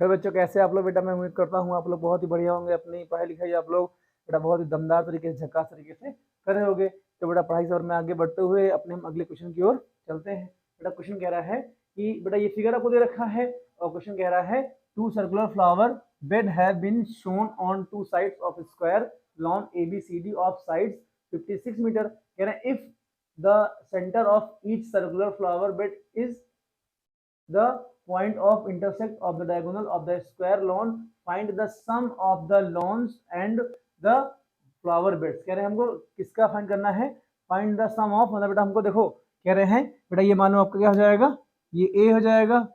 फिर बच्चों कैसे आप लोग बेटा, मैं उम्मीद करता हूँ आप लोग बहुत ही बढ़िया होंगे, अपनी पढ़ाई लिखाई आप लोग बेटा बहुत ही दमदार तरीके से, झक्कास तरीके से कर रहे होगे। तो बेटा पढ़ाई से और मैं आगे बढ़ते हुए अपने हम अगले क्वेश्चन की ओर चलते हैं। बेटा क्वेश्चन कह रहा है कि बेटा ये फिगर आपको दे रखा है और क्वेश्चन कह रहा है two circular flower bed have been shown on two sides of square lawn ABCD of sides 56 metre. कह रहे हैं if the centre of each circular flower bed is the point of intersect of the diagonal of the square lawn, find the sum of the lawns and the flower beds। कह रहे हैं हमको किसका find करना है, find the some of, मतलब बेटा हमको देखो कह रहे हैं बेटा ये मानो आपका क्या हो जाएगा, ये A हो जाएगा,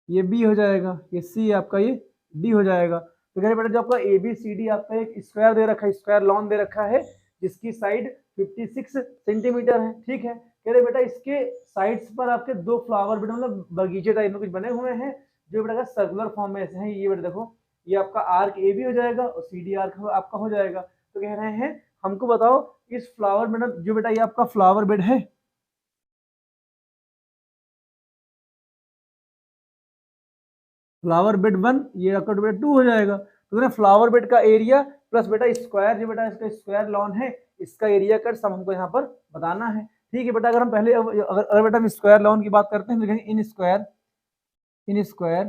ये B हो जाएगा, ये C आपका ये D हो जाएगा। तो कह रहे बेटा जो आपका ABCD आपका एक स्क्वायर दे रखा है, स्क्वायर लॉन दे रखा है जिसकी साइड 56 सेंटीमीटर है, ठीक है। कह रहे बेटा इसके साइड्स पर आपके दो फ्लावर बेटा मतलब बगीचे टाइप में कुछ बने हुए हैं जो बेटा सर्कुलर फॉर्म में ऐसे हैं। ये बेटा देखो ये आपका आर्क ए भी हो जाएगा और CD आर्क आपका हो जाएगा। तो कह रहे हैं हमको बताओ इस फ्लावर बेटा जो बेटा ये आपका फ्लावर बेड है, फ्लावर बेड 1 ये आपका बेटा 2 हो जाएगा। तो फ्लावर बेड का एरिया प्लस बेटा स्क्वायर जो बेटा इसका स्क्वायर लॉन है इसका एरिया का सम हमको यहाँ पर बताना है, ठीक है बेटा। अगर हम पहले अगर बेटा हम स्क्वायर लॉन की बात करते हैं तो लिखेंगे इन स्क्वायर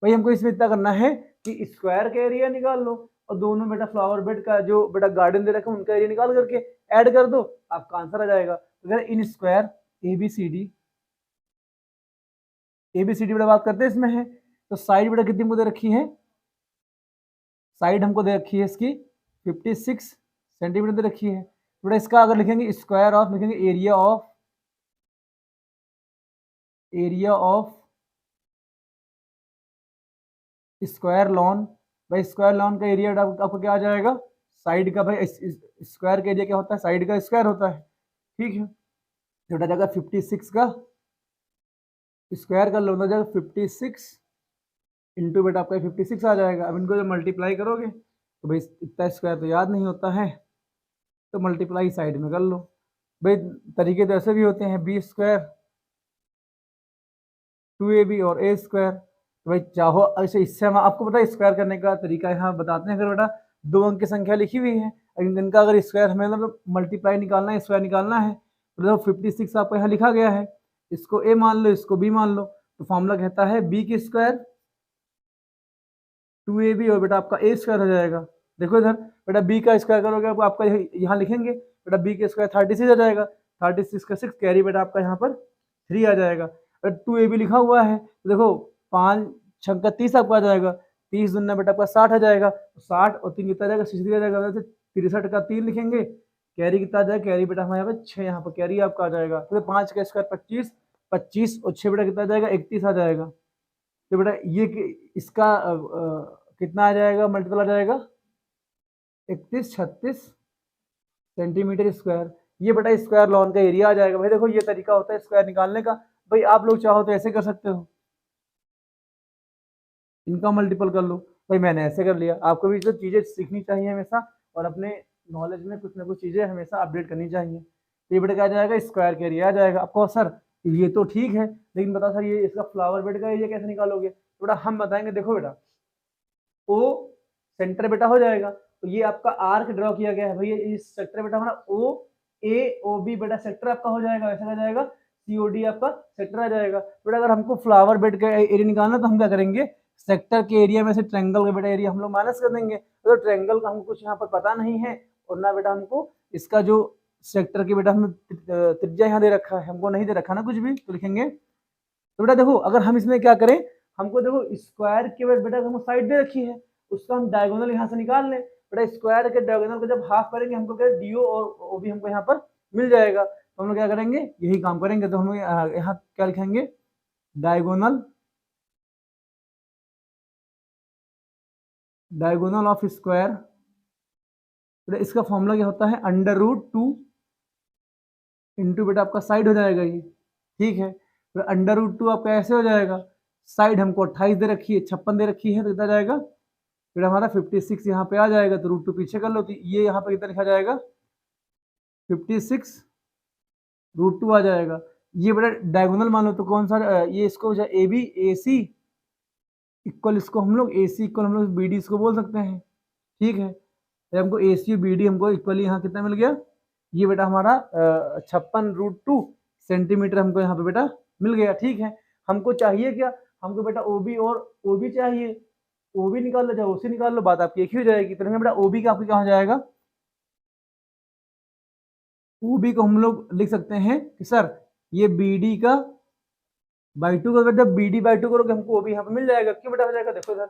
भाई हमको इसमें इतना करना है कि स्क्वायर का एरिया निकाल लो और दोनों बेटा फ्लावर बेड का जो बेटा गार्डन दे रखा है उनका एरिया निकाल करके ऐड कर दो, आपका आंसर आ जाएगा। तो इन स्क्वायर ABCD बेटा बात करते हैं इसमें है, तो साइड बेटा कितनी मुझे रखी है, साइड हमको दे रखी है इसकी 56 सेंटीमीटर दे रखी है। बेटा इसका अगर लिखेंगे स्क्वायर ऑफ, लिखेंगे एरिया ऑफ स्क्वायर लॉन। भाई स्क्वायर लॉन का एरिया आपको क्या आ जाएगा, साइड का, भाई स्क्वायर का एरिया क्या होता है, साइड का स्क्वायर होता है, ठीक है। तो बेटा जाएगा 56 का स्क्वायर कर लो ना, जाएगा 56 इंटू बेटा आपका 56 आ जाएगा। अब इनको जब मल्टीप्लाई करोगे तो भाई इतना स्क्वायर तो याद नहीं होता है, तो मल्टीप्लाई साइड में कर लो। भाई तरीके तो ऐसे भी होते हैं, B स्क्वायर 2AB और A स्क्वायर। तो भाई चाहो ऐसे, इससे हम आपको पता है स्क्वायर करने का तरीका यहाँ बताते हैं। अगर बेटा दो अंक की संख्या लिखी हुई है, इनका अगर स्क्वायर हमें मतलब मल्टीप्लाई निकालना है, स्क्वायर निकालना है, तो 56 आपको यहाँ लिखा गया है, इसको A मान लो, इसको B मान लो, तो फॉर्मूला कहता है B की स्क्वायर 2AB और बेटा आपका A स्क्वायर हो जाएगा। देखो इधर बेटा B का स्क्वायर करोगे आपका यहाँ लिखेंगे बेटा B के स्क्वायर 36 आ जाएगा, 36 का 6 कैरी बेटा आपका यहाँ पर 3 आ जाएगा। अगर 2AB लिखा हुआ है तो देखो 5 6 का 30 आपका आ जाएगा, 30 दूना बेटा आपका 60 आ जाएगा, 60 और 3 कितना आ जाएगा 63 आ जाएगा, वैसे 63 का 3 लिखेंगे, कैरी कितना आ जाएगा, कैरी बेटा हमारे यहाँ पे 6 यहाँ पर कैरी आपका आ जाएगा। तो 5 का स्क्वायर 25, 25 और 6 बेटा कितना आ जाएगा 31 आ जाएगा। तो बेटा ये इसका कितना आ जाएगा, मल्टीपल आ जाएगा 36 सेंटीमीटर स्क्वायर। ये बेटा स्क्वायर लॉन का एरिया आ जाएगा। भाई देखो ये तरीका होता है स्क्वायर निकालने का। भाई आप लोग चाहो तो ऐसे कर सकते हो, इनका मल्टीपल कर लो। भाई मैंने ऐसे कर लिया, आपको भी जो चीज़ें सीखनी चाहिए हमेशा और अपने नॉलेज में कुछ ना कुछ चीज़ें हमेशा अपडेट करनी चाहिए। तो ये बेटा क्या आ जाएगा, स्क्वायर का एरिया आ जाएगा। आपको सर ये तो ठीक है, लेकिन बता सर ये इसका फ्लावर बेड का एरिया कैसे निकालोगे, तो बेटा हम बताएंगे। देखो बेटा ओ सेंटर बेटा हो जाएगा, तो ये आपका आर्क ड्रॉ किया गया है, भैया इस सेक्टर बेटा हमारा OAOB बेटा सेक्टर आपका हो जाएगा, वैसा हो जाएगा COD आपका सेक्टर आ जाएगा। बेटा अगर हमको फ्लावर बेड का एरिया निकालना तो हम क्या करेंगे, सेक्टर के एरिया में से ट्रायंगल का बेटा एरिया हम लोग माइनस कर देंगे। तो ट्रायंगल का हमको कुछ यहाँ पर पता नहीं है और ना बेटा हमको इसका जो सेक्टर की बेटा हमें त्रिज्या यहाँ दे रखा है, हमको नहीं दे रखा ना कुछ भी, तो लिखेंगे। तो बेटा देखो अगर हम इसमें क्या करें, हमको देखो स्क्वायर के बेटा हमको साइड दे रखी है, उसका हम डायगोनल यहाँ से निकाल लें। बेटा स्क्वायर के डायगोनल को जब हाफ करेंगे हमको क्या DO और OB हमको यहाँ पर मिल जाएगा। तो हम लोग क्या करेंगे, यही काम करेंगे। तो हम लोग यहाँ क्या लिखेंगे, डायगोनल ऑफ स्क्वायर। बेटा इसका फॉर्मूला क्या होता है, √2 इंटू बेटा आपका साइड हो जाएगा ये, ठीक है। तो √2 आपका ऐसे हो जाएगा, साइड हमको 28 दे रखी है, 56 दे रखी है, तो कितना जाएगा, फिर हमारा 56 यहाँ पे आ जाएगा, तो √2 पीछे कर लो, तो ये यहाँ पे कितना लिखा जाएगा 56 √2 आ जाएगा। ये बेटा डायगोनल मान लो तो कौन सा ये इसको A B A C equal, इसको हम लोग ए सी इक्वल हम लोग बी डी इसको बोल सकते हैं। ठीक है, तो हमको ए सी बी डी हमको इक्वली यहाँ कितना मिल गया, ये बेटा हमारा 56√2 सेंटीमीटर हमको यहाँ पे बेटा मिल गया। ठीक है, हमको चाहिए क्या, हमको बेटा ओ बी और ओ बी चाहिए, ओ बी निकाल लो चाहे ओ सी निकाल लो, बात आपकी एक ही हो जाएगी। तो बेटा ओ बी का आपको क्या हो जाएगा, ओ बी को हम लोग लिख सकते हैं कि सर ये बी डी का बाई 2 का, जब बी डी बाई 2 करोगे हमको ओ बी यहाँ पे मिल जाएगा। क्यों बेटा हो जाएगा, देखो सर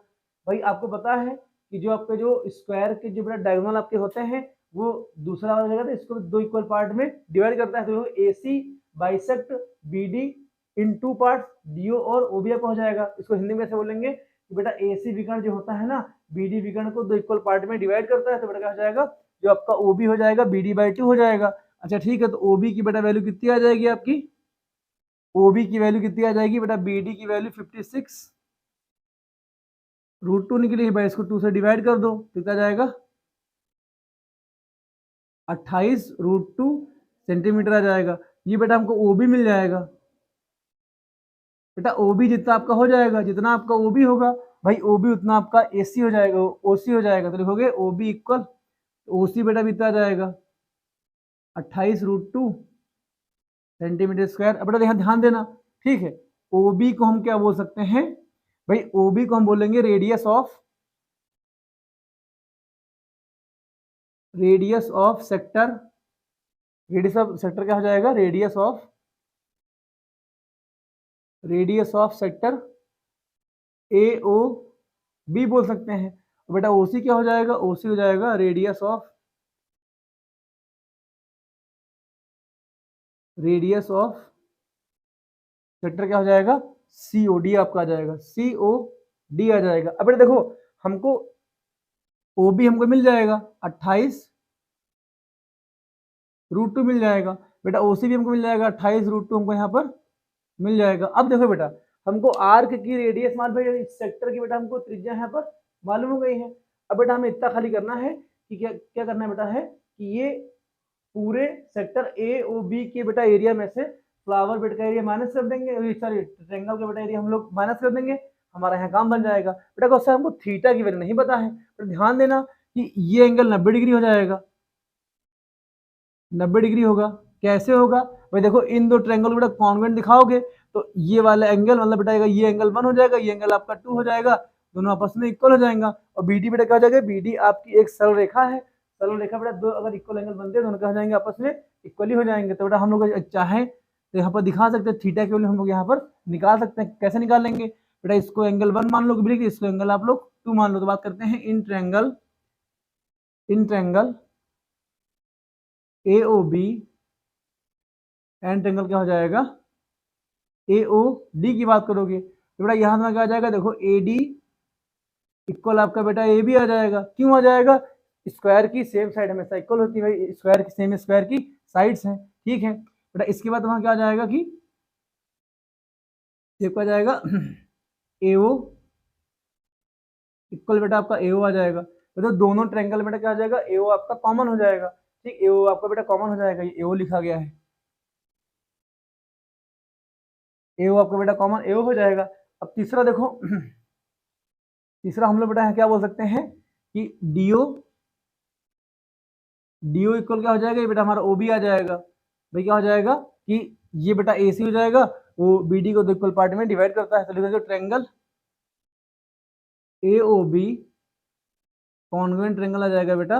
भाई आपको पता है कि जो आपके जो स्क्वायर के जो बेटा डायगोनल आपके होते हैं वो दूसरा वाला जगह, तो इसको दो इक्वल पार्ट में डिवाइड करता है। तो ए सी बाइसेक्ट बी डी इन 2 पार्ट, डी ओ और ओ बी आपका हो जाएगा। इसको हिंदी में कैसे बोलेंगे कि बेटा ए सी विकर्ण जो होता है ना, बी डी विकर्ण को दो इक्वल पार्ट में डिवाइड करता है। तो बेटा क्या हो जाएगा, जो आपका ओ बी हो जाएगा बी डी बाई 2 हो जाएगा। अच्छा ठीक है, तो ओ बी की बेटा वैल्यू कितनी आ जाएगी आपकी, ओ बी की वैल्यू कितनी आ जाएगी बेटा, बी डी की वैल्यू 56√2 निकली है भाई, इसको 2 से डिवाइड कर दो, कितना जाएगा 28√2 सेंटीमीटर आ जाएगा। ये बेटा हमको ओ बी मिल जाएगा। बेटा ओ बी जितना आपका हो जाएगा, जितना आपका ओ बी होगा भाई ओ बी उतना आपका ए सी हो जाएगा, ओ सी हो जाएगा। तो लिखोगे ओ बी इक्वल ओ सी बेटा कितना जाएगा 28√2 सेंटीमीटर स्क्वायर। अब बेटा यहाँ ध्यान देना, ठीक है, ओ बी को हम क्या बोल सकते हैं भाई, ओ बी को हम बोलेंगे radius of sector. Radius of sector क्या हो जाएगा, radius of sector A O B बोल सकते हैं। बेटा ओ सी क्या हो जाएगा, ओ सी हो जाएगा रेडियस ऑफ सेक्टर क्या हो जाएगा, सी ओ डी आपका आ जाएगा, सी ओ डी आ जाएगा। अब बेटा देखो हमको ओ बी हमको मिल जाएगा 28√2 मिल जाएगा। बेटा ओ सी भी हमको मिल जाएगा 28√2 हमको यहाँ पर मिल जाएगा। अब देखो बेटा हमको आर्क की रेडियस मान भाई इस सेक्टर की बेटा हमको त्रिज्या यहाँ पर मालूम हो गई है। अब बेटा हमें इतना खाली करना है कि क्या क्या करना है बेटा, है कि ये पूरे सेक्टर ए ओ बी के बेटा एरिया में से फ्लावर बेड का एरिया माइनस कर देंगे, सॉरी ट्रायंगल का बेटा एरिया हम लोग माइनस कर देंगे, हमारा यहाँ काम बन जाएगा। बेटा क्वेश्चन हमको थीटा की वैल्यू नहीं पता है, तो ध्यान देना कि ये एंगल 90 डिग्री हो जाएगा, 90 डिग्री होगा। कैसे होगा भाई, देखो इन दो ट्रायंगल बेटा कॉन्वेंट दिखाओगे तो ये वाला एंगल मतलब बेटा ये एंगल 1 हो जाएगा, ये एंगल आपका 2 हो जाएगा, दोनों आपस में इक्वल हो जाएगा। और बी डी बेटा क्या हो जाएगा, बी डी आपकी एक सरल रेखा है, सरल रेखा बेटा दो अगर इक्वल एंगल बनते हैं दोनों क्या हो जाएंगे, आपस में इक्वली हो जाएंगे। तो बेटा हम लोग चाहें तो यहाँ पर दिखा सकते हैं थीटा की वैल्यू हम लोग यहाँ पर निकाल सकते हैं। कैसे निकालेंगे बेटा, इसको एंगल 1 मान लो कि इसको एंगल आप लोग 2 मान लो। तो बात करते हैं इन triangle A O B and triangle क्या हो जाएगा ए ओ डी की बात करोगे तो बेटा यहाँ में क्या आ जाएगा, देखो ए डी इक्वल आपका बेटा ए बी आ जाएगा। क्यों आ जाएगा, स्क्वायर की सेम साइड हमेशा इक्वल होती है भाई, स्क्वायर की सेम स्क्वायर की साइड्स हैं। ठीक है बेटा, इसके बाद वहाँ क्या आ जाएगा कि ये क्या आ जाएगा ए ओ इक्वल बेटा आपका ए ओ आ जाएगा। तो दोनों ट्रायंगल बेटा क्या आ जाएगा, ए ओ आपका कॉमन हो जाएगा। ठीक, ए ओ आपका बेटा कॉमन हो जाएगा, ये ए ओ लिखा गया है, ए ओ आपका बेटा कॉमन ए ओ हो जाएगा। अब तीसरा देखो तीसरा हम लोग बेटा क्या बोल सकते हैं कि डी ओ इक्वल क्या हो जाएगा, ये बेटा हमारा ओ बी आ जाएगा। भाई क्या हो जाएगा कि ये बेटा ए सी हो जाएगा, वो बी डी को दो इक्वल पार्ट में डिवाइड करता है। तो लिखो triangle A O B congruent triangle आ जाएगा बेटा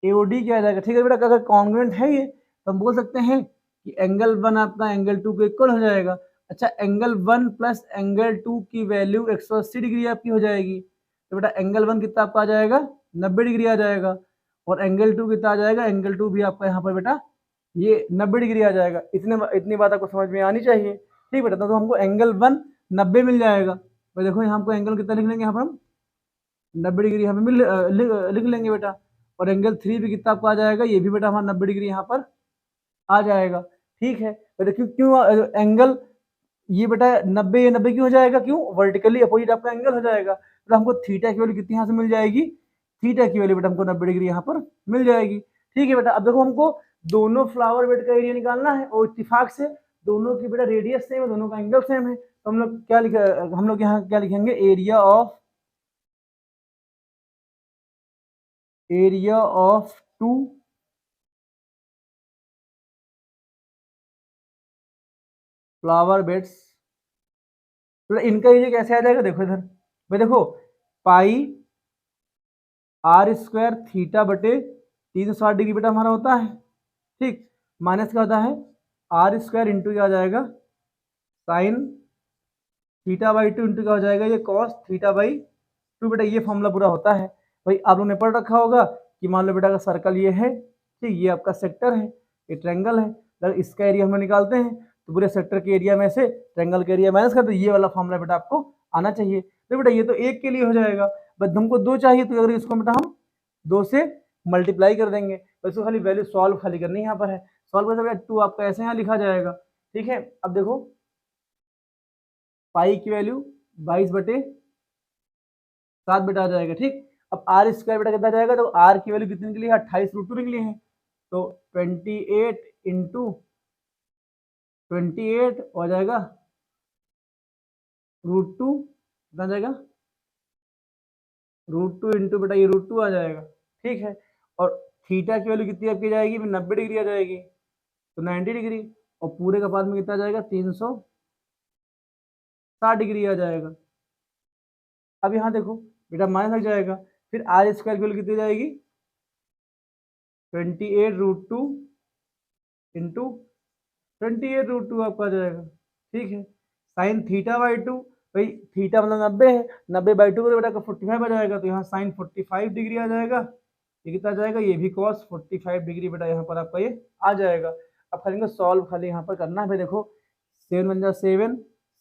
ए ओ डी क्या आ जाएगा। ठीक है बेटा, अगर कॉन्वेंट है ये तो हम बोल सकते हैं कि एंगल 1 आपका एंगल 2 के इक्वल हो जाएगा। अच्छा, एंगल 1 प्लस एंगल 2 की वैल्यू 180 डिग्री आपकी हो जाएगी। तो बेटा एंगल 1 कितना आपका आ जाएगा, 90 डिग्री आ जाएगा, और एंगल 2 कितना आ जाएगा, एंगल 2 भी आपका यहाँ पर बेटा ये 90 डिग्री आ जाएगा। इतनी बात आपको समझ में आनी चाहिए। ठीक बेटा, तो हमको एंगल 1 90 मिल जाएगा। भाई देखो यहाँ हमको एंगल कितना लिख लेंगे, यहाँ पर हम 90 डिग्री यहाँ पे लिख लेंगे बेटा। और एंगल 3 भी कितना आपको आ जाएगा, ये भी बेटा हमारा 90 डिग्री यहाँ पर आ जाएगा। ठीक है बेटा, क्यों एंगल ये बेटा 90 क्यों हो जाएगा, क्यों वर्टिकली अपोजिट आपका एंगल हो जाएगा। तो हमको थीटा की वैल्यू कितनी यहाँ से मिल जाएगी, थीटा की वैल्यू बेटा हमको 90 डिग्री यहाँ पर मिल जाएगी। ठीक है बेटा, अब देखो हमको दोनों फ्लावर बेड का एरिया निकालना है और इत्तेफाक से दोनों की बेटा रेडियस सेम है, दोनों का एंगल सेम है, तो हम लोग क्या लिखा, हम लोग यहाँ क्या लिखेंगे, area of two flower beds. तो इनका एरिया कैसे आ जाएगा, देखो इधर भाई, देखो पाई आर स्क्वायर थीटा बटे 360 डिग्री बेटा हमारा होता है, ठीक, माइनस क्या होता है, आर स्क्वायर इंटू क्या हो जाएगा, sine theta by two into क्या हो जाएगा, ये कॉस थीटा बाई टू। बेटा ये फॉर्मूला पूरा होता है भाई, आप लोगों ने पढ़ रखा होगा कि मान लो बेटा का सर्कल ये है, ठीक, ये आपका सेक्टर है, ये ट्रायंगल है, अगर इसका एरिया हम निकालते हैं तो पूरे सेक्टर के एरिया में से ट्रायंगल का एरिया माइनस कर, तो ये वाला फॉर्मूला बेटा आपको आना चाहिए। तो बेटा ये तो एक के लिए हो जाएगा, बट हमको दो चाहिए, तो अगर इसको बेटा हम दो से मल्टीप्लाई कर देंगे, तो इसको खाली वैल्यू सॉल्व खाली करनी यहाँ पर है, सॉल्व कर टू आपका ऐसे यहाँ लिखा जाएगा, ठीक है। अब देखो पाई की वैल्यू 22/7 बेटा आ जाएगा, ठीक। अब आर स्क्वायर बेटा कितना जाएगा, तो आर की वैल्यू कितनी निकली है, 28√2 निकली है, तो 28 इंटू 28 हो जाएगा √2, कितना जाएगा, √2 इंटू बेटा ये √2 आ जाएगा, ठीक है। और थीटा की वैल्यू कितनी आपकी जाएगी, 90 डिग्री आ जाएगी, तो 90 डिग्री, और पूरे का पास में कितना जाएगा, 360 डिग्री आ जाएगा। अब यहाँ देखो बेटा माइनस लग जाएगा, फिर आर स्क्वायर की वैल्यू कितनी जाएगी, 28√2 इंटू 28√2 आपका आ जाएगा, ठीक है। साइन थीटा बाई टू, भाई थीटा मतलब 90 है, 90/2 को बेटा का 45 आ जाएगा, तो यहाँ साइन 45 डिग्री आ जाएगा, ये कितना जाएगा, ये भी कॉस 45 डिग्री बेटा यहाँ पर आपका ये आ जाएगा। अब खाली सॉल्व खाली यहाँ पर करना है भाई, देखो 7 × 1 = 7,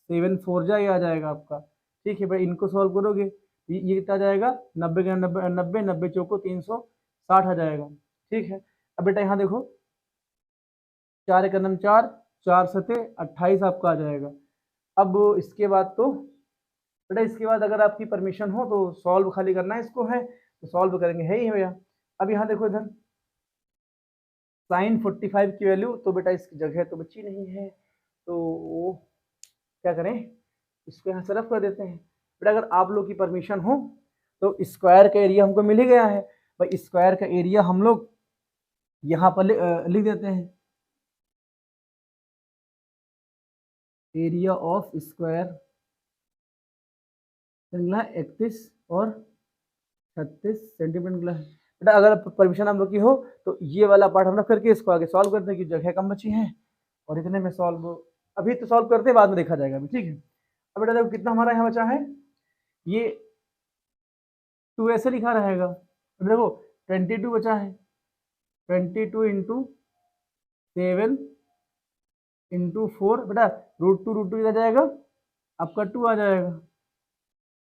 7 × 4 = ये आ जाएगा आपका, ठीक है भाई। इनको सॉल्व करोगे ये कितना जाएगा, 90 × 90 90 90 चौको 360 आ जाएगा, ठीक है। अब बेटा यहाँ देखो 4 × 4 = 4, 4 × 7 = 28 आपका आ जाएगा। अब इसके बाद तो बेटा इसके बाद अगर आपकी परमिशन हो तो सॉल्व खाली करना है इसको, है तो सॉल्व करेंगे, है ही भैया। अब यहाँ देखो इधर साइन 45 की वैल्यू, तो बेटा इसकी जगह तो बची नहीं है, तो वो क्या करें, इसको यहाँ से रफ कर देते हैं। बेटा अगर आप लोग की परमिशन हो तो स्क्वायर का एरिया हमको मिल ही गया है भाई, स्क्वायर का एरिया हम लोग यहाँ पर लिख देते हैं, एरिया ऑफ स्क्वायर निकला 31 और 36 सेंटीमीटर निकला है। बेटा अगर परमिशन हम लोग की हो तो ये वाला पार्ट हम रख करके इसको आगे सॉल्व करते हैं, कि जगह कम बची है, और इतने में सॉल्व अभी तो सॉल्व करते हैं, बाद में देखा जाएगा अभी, ठीक है। अब बेटा देखो कितना हमारा यहाँ बचा है, ये 2 ऐसे लिखा रहेगा, देखो 22 बचा है, 22 इंटू 7 इंटू 4, बेटा √2 इधर जाएगा, आपका 2 आ जाएगा,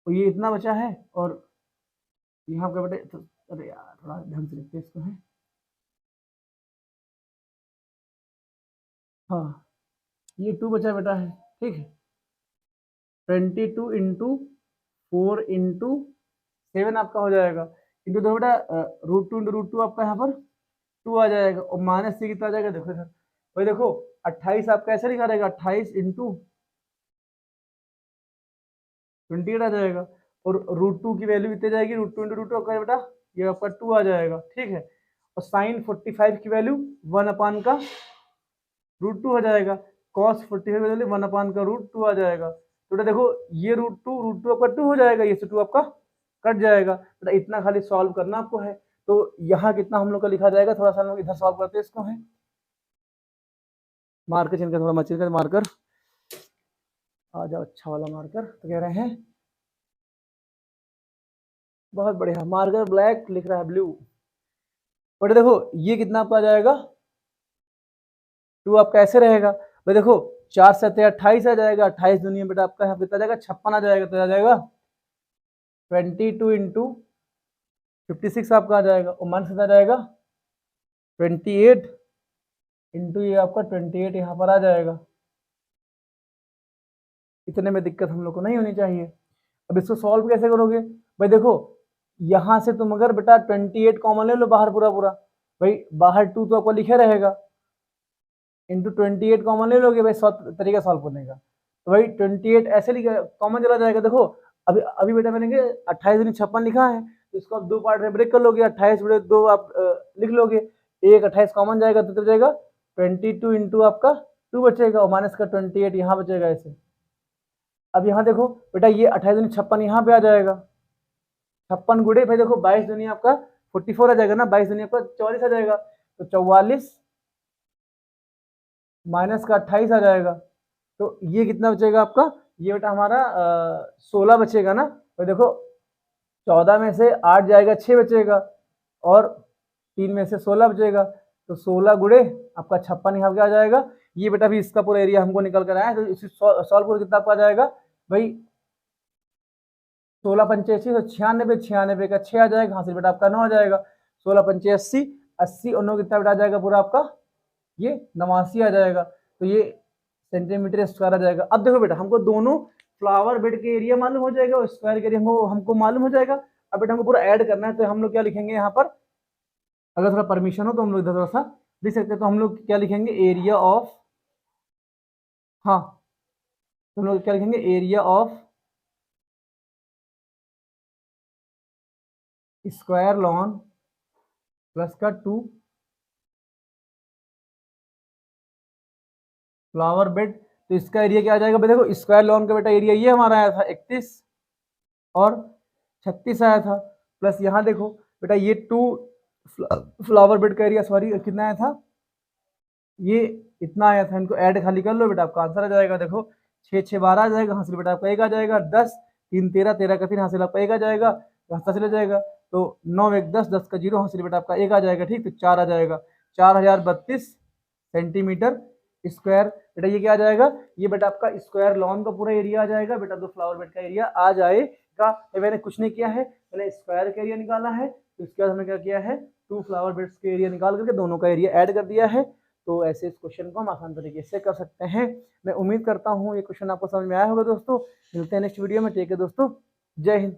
तो ये इतना बचा है। और यहाँ पे बेटे तो, अरे यार थोड़ा ढंग से लिखते इसको, है हाँ, ये 2 बचा बेटा है, ठीक है। 22 इंटू 4 इंटू 7 आपका हो जाएगा, इंटू दो बेटा √2 इंटू √2 आपका यहाँ पर 2 आ जाएगा, और माइनस से कितना आ जाएगा, देखो इधर भाई, देखो 28 आपका ऐसे लिखा रहेगा, 28 इंटू 28 आ जाएगा, और √2 की वैल्यू कितनी जाएगी, √2 इंटू √2 आपका बेटा ये आपका 2 आ जाएगा, ठीक है। और साइन 45 की वैल्यू 1 का √2 आ जाएगा, कॉस 45 की वैल्यू 1 का √2 आ जाएगा, तो बेटा देखो ये √2 आपका 2 हो जाएगा, ये से 2 आपका कट जाएगा, बेटा इतना खाली सॉल्व करना आपको है। तो यहाँ कितना हम लोग का लिखा जाएगा, थोड़ा सा हम लोग इधर सॉल्व करते हैं इसको, है मार्कर चिन्ह का थोड़ा मत चिन्ह मार्कर आ जाओ, अच्छा वाला मार्कर, तो कह रहे हैं बहुत बढ़िया, मार्कर ब्लैक लिख रहा है ब्लू, बट देखो ये कितना आपका आ जाएगा, 2 आपका ऐसे रहेगा भाई, देखो 4 से 28 आ जाएगा, 28 दुनिया बेटा आपका यहाँ कितना जाएगा, 56 आ जाएगा, तो आ जाएगा 22 इंटू 56 आपका आ जाएगा, और मान कितना जाएगा 28 इंटू ये आपका 28 यहाँ पर आ जाएगा, इतने में दिक्कत हम लोग को नहीं होनी चाहिए। अब इसको सॉल्व कैसे करोगे भाई, देखो यहाँ से तुम अगर बेटा 28 कॉमन ले लो बाहर पूरा पूरा, भाई बाहर 2 तो आपको लिखा रहेगा, इंटू 28 कॉमन ले लोगे भाई, 100 तरीका सॉल्व करने का। तो भाई 28 ऐसे लिखा, कॉमन चला जाएगा। देखो अभी अभी बेटा मैंने 28×56 लिखा है, तो इसको आप 2 पार्ट में ब्रेक कर लोगे, 28/2 आप लिख लोगे, एक 28 कॉमन जाएगा तो जाएगा 22 इंटू आपका 2 बचेगा, और माइनस का 28 यहाँ बचेगा ऐसे। अब यहाँ देखो बेटा ये 28×56 यहाँ पे आ जाएगा, 56 गुड़े भाई देखो 22 दुनिया आपका 44 आ जाएगा ना, 22 दुनिया आपका 44 आ जाएगा, तो 44 माइनस का 28 आ जाएगा। तो ये कितना बचेगा आपका, ये बेटा हमारा 16 बचेगा ना। तो देखो 14 में से 8 जाएगा 6 बचेगा, और 3 में से 16 बचेगा, तो 16 गुड़े आपका 56 यहाँ पे आ जाएगा। ये बेटा भी इसका पूरा एरिया हमको निकल कर आया है, तो इसी सॉल्व कर कितना आपका आ जाएगा भाई 16×5 = 96, तो 96 का 6 आ जाएगा, हाँ से बेटा आपका 9 आ जाएगा। 16×5 = 80, 80 और 9 कितना बेटा आ जाएगा पूरा आपका, ये 89 आ जाएगा। तो ये सेंटीमीटर स्क्वायर आ जाएगा। अब देखो बेटा हमको दोनों फ्लावर बेड के एरिया मालूम हो जाएगा और स्क्वायर के एरिया हमको मालूम हो जाएगा। अब बेटा हमको पूरा ऐड करना है, तो हम लोग क्या लिखेंगे यहाँ पर, अगर थोड़ा परमिशन हो तो हम लोग इधर थोड़ा सा लिख सकते हैं। तो हम लोग क्या लिखेंगे, एरिया ऑफ, हाँ तो हम लोग क्या लिखेंगे, area of square lawn plus का 2 फ्लावर बेड। तो इसका एरिया क्या आ जाएगा, देखो स्क्वायर लॉन का बेटा एरिया ये हमारा आया था 31 और 36 आया था, प्लस यहाँ देखो बेटा ये 2 फ्लावर बेड का एरिया, सॉरी कितना आया था, ये इतना आया था। इनको ऐड खाली कर लो बेटा, आपका आंसर आ जाएगा। देखो 6 6 12 आ जाएगा, हासिल बेटा आपका 1 आ जाएगा, 10 3 13, 13 का 3 हासिल आपका 1 आ जाएगा, रास्ता चला जाएगा। तो 9 1 10, 10 का 0 हासिल बेटा आपका 1 आ जाएगा, ठीक। तो 4 आ जाएगा, 4032 सेंटीमीटर स्क्वायर। बेटा ये क्या आ जाएगा, ये बेटा आपका स्क्वायर लॉन का पूरा एरिया आ जाएगा बेटा, 2 फ्लावर बेड का एरिया आ जाएगा। मैंने कुछ नहीं किया है, मैंने स्क्वायर का एरिया निकाला है, तो इसके बाद हमने क्या किया है, 2 फ्लावर बेड्स के एरिया निकाल करके दोनों का एरिया ऐड कर दिया है। तो ऐसे इस क्वेश्चन को हम आसान तरीके से कर सकते हैं। मैं उम्मीद करता हूँ ये क्वेश्चन आपको समझ में आया होगा दोस्तों। मिलते हैं नेक्स्ट वीडियो में, ठीक है दोस्तों, जय हिंद।